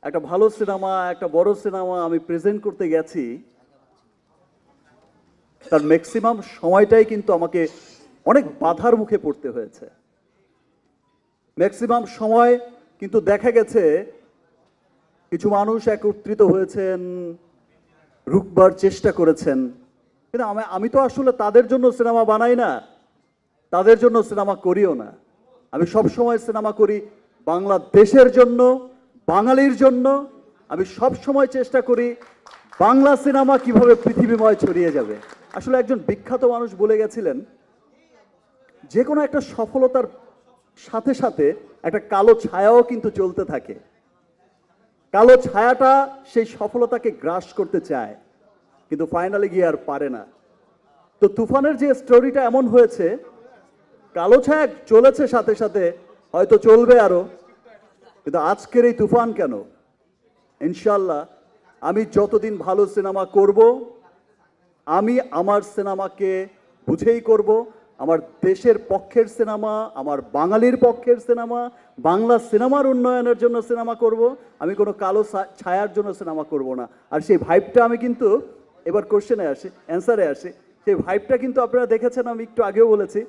একটা ভালো সিনেমা, একটা বড় সিনেমা আমি প্রেজেন্ট করতে গেছি, তার ম্যাক্সিমাম সময়টাই কিন্তু আমাকে অনেক বাধার মুখে পড়তে হয়েছে। ম্যাক্সিমাম সময় কিন্তু দেখা গেছে কিছু মানুষ একত্রিত হয়েছেন, রুখবার চেষ্টা করেছেন, কিন্তু আমি তো আসলে তাদের জন্য সিনেমা বানাই না, তাদের জন্য সিনেমা করিও না। আমি সব সময় সিনেমা করি বাংলাদেশের জন্য, বাঙালির জন্য। আমি সব সময় চেষ্টা করি বাংলা সিনেমা কিভাবে পৃথিবীময় ছড়িয়ে যাবে। আসলে একজন বিখ্যাত মানুষ বলে গেছিলেন, যে কোনো একটা সফলতার সাথে সাথে একটা কালো ছায়াও কিন্তু চলতে থাকে। কালো ছায়াটা সেই সফলতাকে গ্রাস করতে চায়, কিন্তু ফাইনালি গিয়ে আর পারে না। তো তুফানের যে স্টোরিটা এমন হয়েছে, কালো ছায়া চলেছে সাথে সাথে, হয়তো চলবে আরো, কিন্তু আজকের এই তুফান কেন? ইনশাল্লাহ আমি যতদিন ভালো সিনেমা করব, আমি আমার সিনেমাকে বুঝেই করব, আমার দেশের পক্ষের সিনেমা, আমার বাঙালির পক্ষের সিনেমা, বাংলা সিনেমার উন্নয়নের জন্য সিনেমা করব। আমি কোনো কালো ছায়ার জন্য সিনেমা করব না। আর সেই ভাইবটা আমি কিন্তু, এবার কোশ্চেনে আসি, অ্যান্সারে আসি, সেই ভাইবটা কিন্তু আপনারা দেখেছেন, আমি একটু আগেও বলেছি,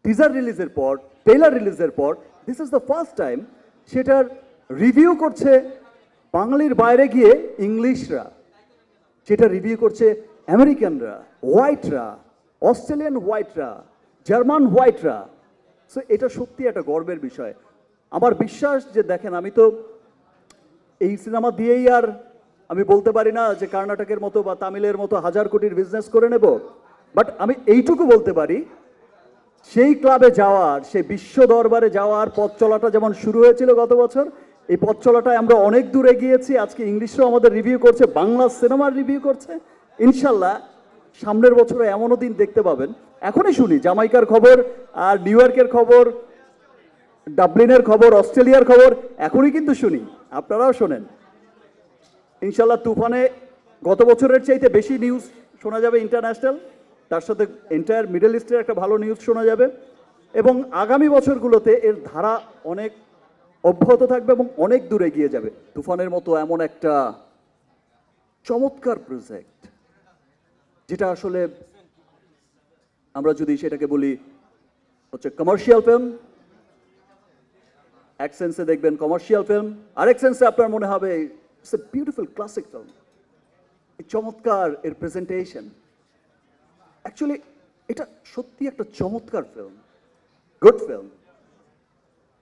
টিজার রিলিজের পর, ট্রেলার রিলিজের পর, this is the first time সেটার রিভিউ করছে বাঙালির বাইরে গিয়ে ইংলিশরা, সেটা রিভিউ করছে আমেরিকানরা, হোয়াইটরা, অস্ট্রেলিয়ান হোয়াইটরা, জার্মান হোয়াইটরা। সো এটা সত্যি একটা গর্বের বিষয়। আমার বিশ্বাস যে দেখেন, আমি তো এই সিনেমা দিয়েই আর আমি বলতে পারি না যে কর্ণাটকের মতো বা তামিলের মতো হাজার কোটির বিজনেস করে নেব, বাট আমি এইটুকু বলতে পারি, সেই ক্লাবে যাওয়ার, সেই বিশ্ব দরবারে যাওয়ার পথ চলাটা যেমন শুরু হয়েছিল গত বছর, এই পথ চলাটায় আমরা অনেক দূর এগিয়েছি। আজকে ইংলিশরাও আমাদের রিভিউ করছে, বাংলা সিনেমার রিভিউ করছে। ইনশাল্লাহ সামনের বছরে এমনও দিন দেখতে পাবেন। এখনই শুনি জামাইকার খবর, আর নিউ ইয়র্কের খবর, ডাবলিনের খবর, অস্ট্রেলিয়ার খবর, এখনই কিন্তু শুনি, আপনারাও শোনেন। ইনশাল্লাহ তুফানে গত বছরের চাইতে বেশি নিউজ শোনা যাবে ইন্টারন্যাশনাল, তার সাথে এন্টায়ার মিডল ইস্টের একটা ভালো নিউজ শোনা যাবে, এবং আগামী বছরগুলোতে এর ধারা অনেক অব্যাহত থাকবে এবং অনেক দূরে এগিয়ে যাবে। তুফানের মতো এমন একটা চমৎকার প্রজেক্ট, যেটা আসলে আমরা যদি সেটাকে বলি হচ্ছে কমার্শিয়াল ফিল্ম, এক সেন্সে দেখবেন কমার্শিয়াল ফিল্ম, আরেক সেন্সে আপনার মনে হবে it's a beautiful classic film. চমৎকার এর প্রেজেন্টেশন, অ্যাকচুয়ালি এটা সত্যি একটা চমৎকার ফিল্ম, গুড ফিল্ম।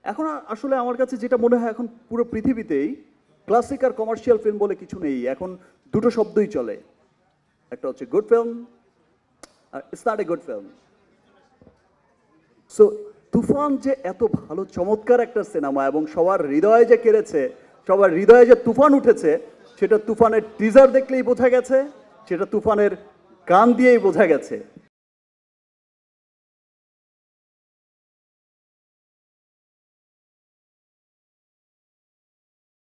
এখন আসলে আমার কাছে যেটা মনে হয়, এখন পুরো পৃথিবীতেই ক্লাসিক আর কমার্শিয়াল ফিল্ম বলে কিছু নেই, এখন দুটো শব্দই চলে, একটা হচ্ছে গুড ফিল্ম আর it's not a good film. So Toofan যে এত ভালো চমৎকার একটা সিনেমা এবং সবার হৃদয়ে যে কেড়েছে, সবার হৃদয়ে যে তুফান উঠেছে, সেটা তুফানের টিজার দেখলেই বোঝা গেছে, সেটা তুফানের গান দিয়েই বোঝা গেছে।